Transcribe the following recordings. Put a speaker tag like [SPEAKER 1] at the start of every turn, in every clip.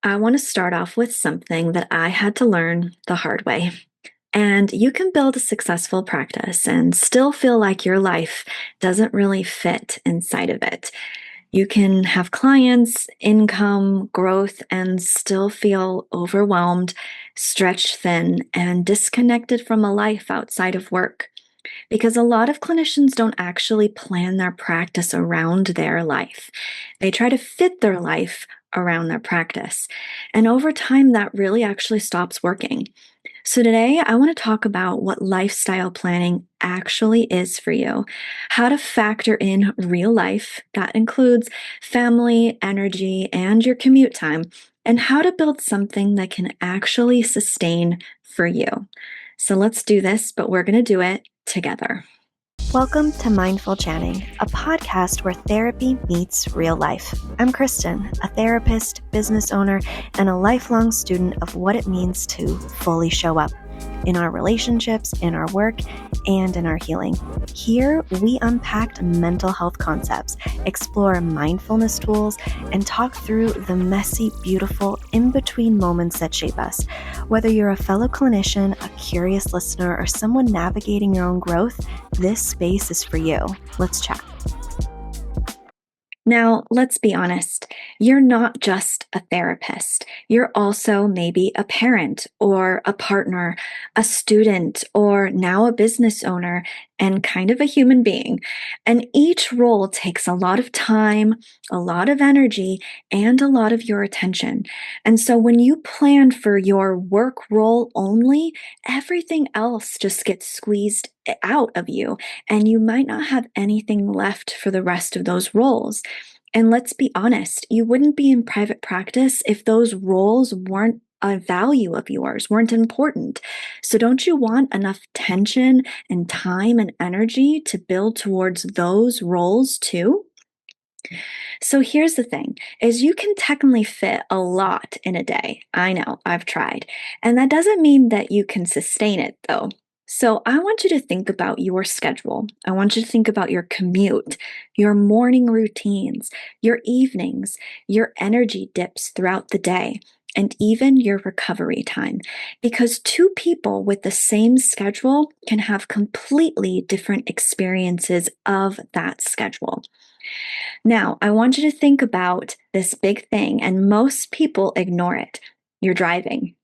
[SPEAKER 1] I want to start off with something that I had to learn the hard way. And you can build a successful practice and still feel like your life doesn't really fit inside of it. You can have clients, income, growth, and still feel overwhelmed, stretched thin, and disconnected from a life outside of work. Because a lot of clinicians don't actually plan their practice around their life. They try to fit their life around their practice. And over time, that really actually stops working. So, today I want to talk about what lifestyle planning actually is for you, how to factor in real life, that includes family, energy, and your commute time, and how to build something that can actually sustain for you. So, let's do this, but we're going to do it together.
[SPEAKER 2] Welcome to Mindful Channing, a podcast where therapy meets real life. I'm Kristen, a therapist, business owner, and a lifelong student of what it means to fully show up in our relationships, in our work, and in our healing. Here, we unpack mental health concepts, explore mindfulness tools, and talk through the messy, beautiful, in-between moments that shape us. Whether you're a fellow clinician, a curious listener, or someone navigating your own growth, this space is for you. Let's chat.
[SPEAKER 1] Now, let's be honest, you're not just a therapist. You're also maybe a parent or a partner, a student, or now a business owner, and kind of a human being. And each role takes a lot of time, a lot of energy, and a lot of your attention. And so when you plan for your work role only, everything else just gets squeezed out of you, and you might not have anything left for the rest of those roles. And let's be honest, you wouldn't be in private practice if those roles weren't a value of yours, weren't important. So don't you want enough tension and time and energy to build towards those roles too? So here's the thing is you can technically fit a lot in a day. I know, I've tried. And that doesn't mean that you can sustain it though. So I want you to think about your schedule. I want you to think about your commute, your morning routines, your evenings, your energy dips throughout the day, and even your recovery time. Because two people with the same schedule can have completely different experiences of that schedule. Now, I want you to think about this big thing, and most people ignore it. You're driving.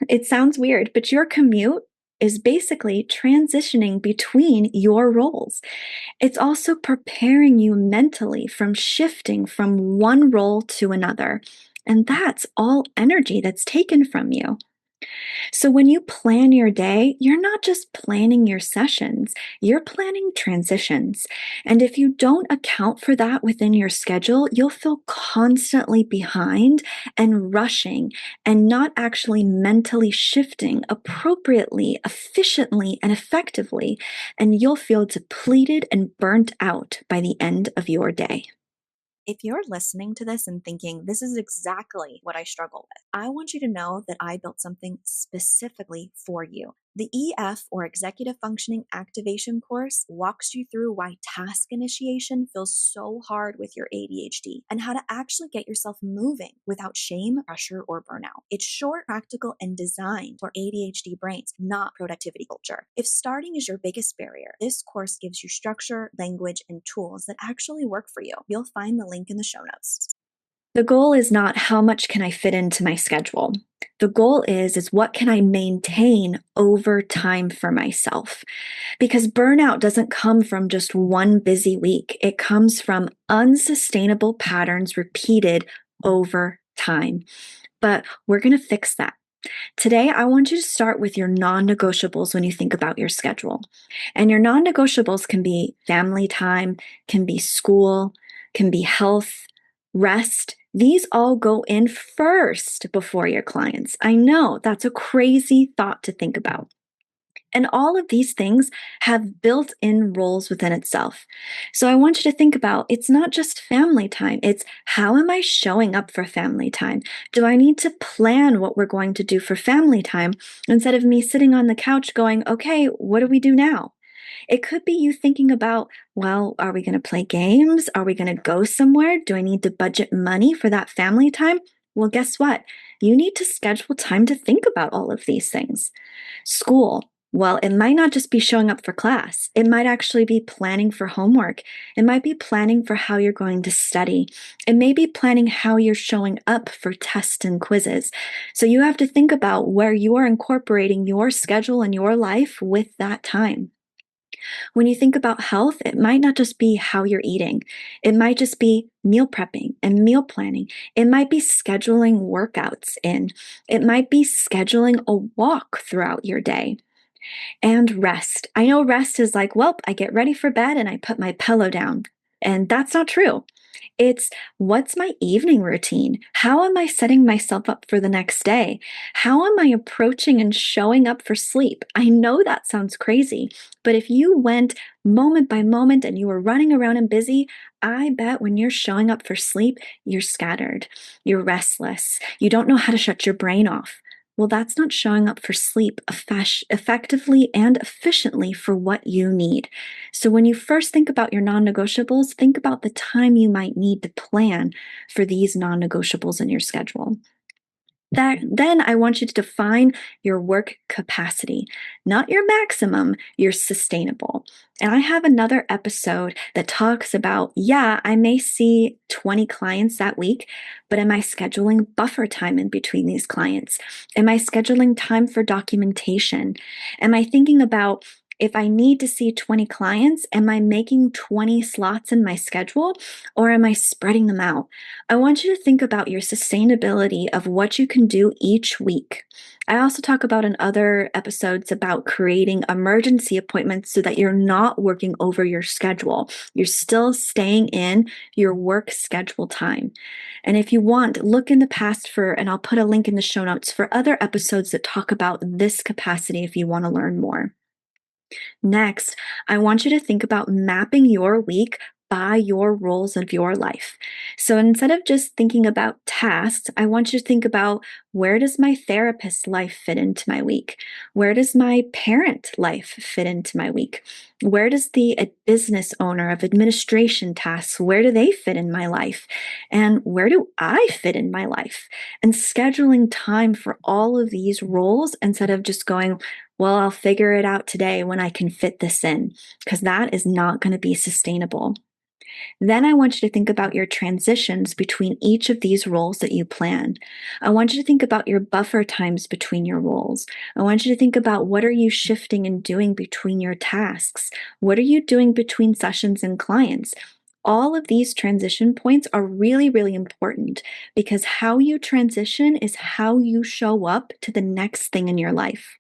[SPEAKER 1] It sounds weird, but your commute is basically transitioning between your roles. It's also preparing you mentally from shifting from one role to another. And that's all energy that's taken from you. So when you plan your day, you're not just planning your sessions, you're planning transitions. And if you don't account for that within your schedule, you'll feel constantly behind and rushing and not actually mentally shifting appropriately, efficiently, and effectively. And you'll feel depleted and burnt out by the end of your day.
[SPEAKER 2] If you're listening to this and thinking, this is exactly what I struggle with, I want you to know that I built something specifically for you. The EF, or Executive Functioning Activation course, walks you through why task initiation feels so hard with your ADHD and how to actually get yourself moving without shame, pressure, or burnout. It's short, practical, and designed for ADHD brains, not productivity culture. If starting is your biggest barrier, this course gives you structure, language, and tools that actually work for you. You'll find the link in the show notes.
[SPEAKER 1] The goal is not how much can I fit into my schedule. The goal is what can I maintain over time for myself? Because burnout doesn't come from just one busy week. It comes from unsustainable patterns repeated over time. But we're going to fix that. Today, I want you to start with your non negotiables when you think about your schedule. And your non negotiables can be family time, can be school, can be health, rest. These all go in first before your clients. I know that's a crazy thought to think about. And all of these things have built in roles within itself. So I want you to think about it's not just family time, it's how am I showing up for family time? Do I need to plan what we're going to do for family time instead of me sitting on the couch going, okay, what do we do now? It could be you thinking about, well, are we going to play games? Are we going to go somewhere? Do I need to budget money for that family time? Well, guess what? You need to schedule time to think about all of these things. School, well, it might not just be showing up for class. It might actually be planning for homework. It might be planning for how you're going to study. It may be planning how you're showing up for tests and quizzes. So you have to think about where you are incorporating your schedule and your life with that time. When you think about health, it might not just be how you're eating. It might just be meal prepping and meal planning. It might be scheduling workouts in. It might be scheduling a walk throughout your day. And rest. I know rest is like, well, I get ready for bed and I put my pillow down. And that's not true. It's what's my evening routine? How am I setting myself up for the next day? How am I approaching and showing up for sleep? I know that sounds crazy, but if you went moment by moment and you were running around and busy, I bet when you're showing up for sleep, you're scattered, you're restless, you don't know how to shut your brain off. Well, that's not showing up for sleep effectively and efficiently for what you need. So, when you first think about your non negotiables, think about the time you might need to plan for these non negotiables in your schedule. Then I want you to define your work capacity, not your maximum, your sustainable. And I have another episode that talks about, yeah, I may see 20 clients that week, but am I scheduling buffer time in between these clients? Am I scheduling time for documentation? Am I thinking about if I need to see 20 clients, am I making 20 slots in my schedule or am I spreading them out? I want you to think about your sustainability of what you can do each week. I also talk about in other episodes about creating emergency appointments so that you're not working over your schedule. You're still staying in your work schedule time. And if you want, look in the past and I'll put a link in the show notes for other episodes that talk about this capacity if you want to learn more. Next, I want you to think about mapping your week by your roles of your life. So instead of just thinking about tasks, I want you to think about where does my therapist life fit into my week? Where does my parent life fit into my week? Where does the business owner of administration tasks, where do they fit in my life? And where do I fit in my life? And scheduling time for all of these roles instead of just going, well, I'll figure it out today when I can fit this in, because that is not going to be sustainable. Then I want you to think about your transitions between each of these roles that you plan. I want you to think about your buffer times between your roles. I want you to think about what are you shifting and doing between your tasks? What are you doing between sessions and clients? All of these transition points are really, really important because how you transition is how you show up to the next thing in your life.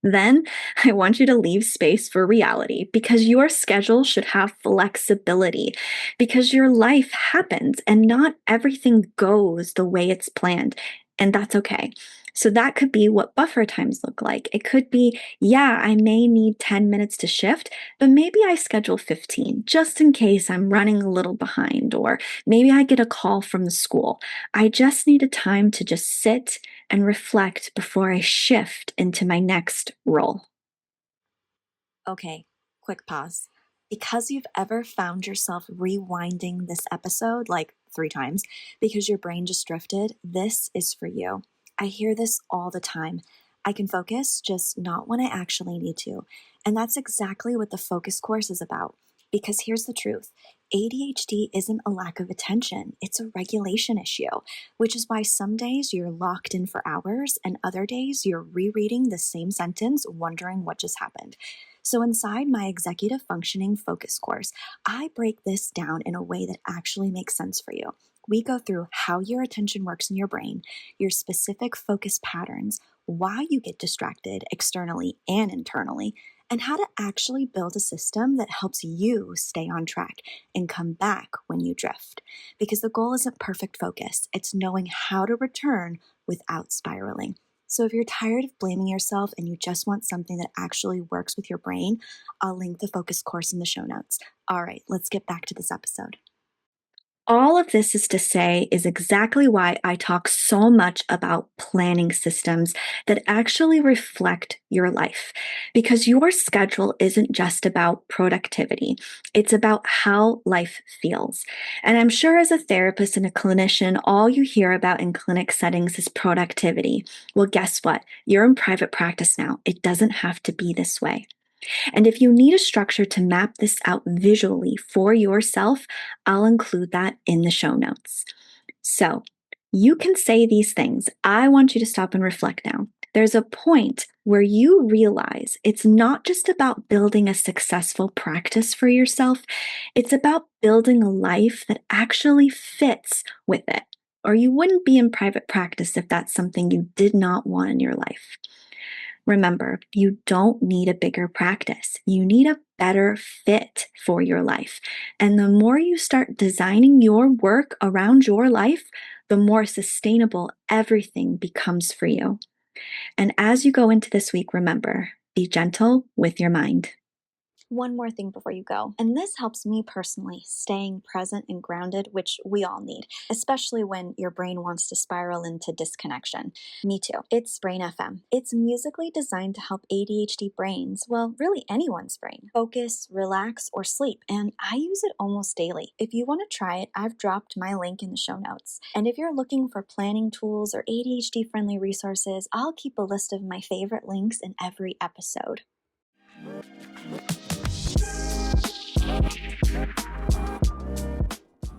[SPEAKER 1] Then I want you to leave space for reality because your schedule should have flexibility because your life happens and not everything goes the way it's planned. And that's okay. So that could be what buffer times look like. It could be, yeah, I may need 10 minutes to shift, but maybe I schedule 15 just in case I'm running a little behind, or maybe I get a call from the school. I just need a time to just sit and reflect before I shift into my next role.
[SPEAKER 2] Okay, quick pause. Because you've ever found yourself rewinding this episode like 3 times because your brain just drifted, this is for you. I hear this all the time. I can focus, just not when I actually need to. And that's exactly what the focus course is about. Because here's the truth, ADHD isn't a lack of attention, it's a regulation issue, which is why some days you're locked in for hours and other days you're rereading the same sentence, wondering what just happened. So, inside my executive functioning focus course, I break this down in a way that actually makes sense for you. We go through how your attention works in your brain, your specific focus patterns, why you get distracted externally and internally, and how to actually build a system that helps you stay on track and come back when you drift. Because the goal isn't perfect focus, it's knowing how to return without spiraling. So if you're tired of blaming yourself and you just want something that actually works with your brain, I'll link the focus course in the show notes. All right, let's get back to this episode.
[SPEAKER 1] All of this is to say is exactly why I talk so much about planning systems that actually reflect your life. Because your schedule isn't just about productivity, it's about how life feels. And I'm sure as a therapist and a clinician, all you hear about in clinic settings is productivity. Well, guess what? You're in private practice now. It doesn't have to be this way. And if you need a structure to map this out visually for yourself, I'll include that in the show notes. So you can say these things. I want you to stop and reflect now. There's a point where you realize it's not just about building a successful practice for yourself, it's about building a life that actually fits with it. Or you wouldn't be in private practice if that's something you did not want in your life. Remember, you don't need a bigger practice. You need a better fit for your life. And the more you start designing your work around your life, the more sustainable everything becomes for you. And as you go into this week, remember, be gentle with your mind.
[SPEAKER 2] One more thing before you go, and this helps me personally, staying present and grounded, which we all need, especially when your brain wants to spiral into disconnection. Me too. It's Brain FM. It's musically designed to help ADHD brains, well, really anyone's brain, focus, relax, or sleep, and I use it almost daily. If you want to try it, I've dropped my link in the show notes. And if you're looking for planning tools or ADHD-friendly resources, I'll keep a list of my favorite links in every episode.